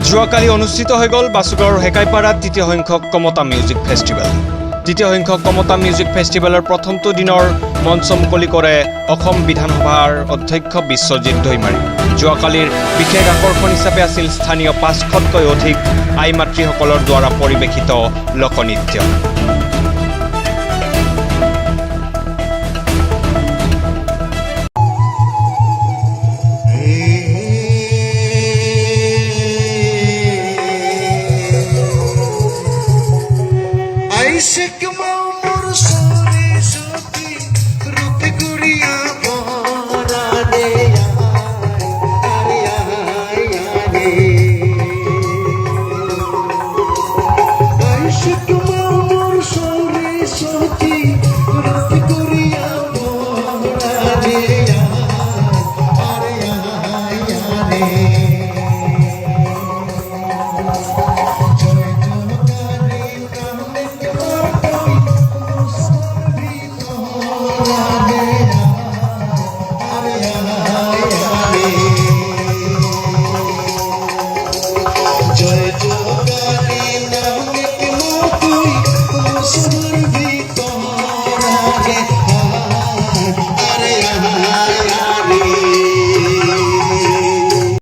যোৱাকালি অনুষ্ঠিত হৈ গ'ল বাসুগাঁৱৰ হেকাইপাৰাত দ্বিতীয় সংখ্যক কমতা মিউজিক ফেষ্টিভেল। দ্বিতীয় সংখ্যক কমতা মিউজিক ফেষ্টিভেলৰ প্ৰথমটো দিনৰ মঞ্চ মুকলি কৰে অসম বিধানসভাৰ অধ্যক্ষ বিশ্বজিৎ দৈমাৰী। যোৱাকালিৰ বিশেষ আকৰ্ষণ হিচাপে আছিল স্থানীয় 500তকৈ অধিক আই মাতৃসকলৰ দ্বাৰা পৰিৱেশিত লোকনৃত্য।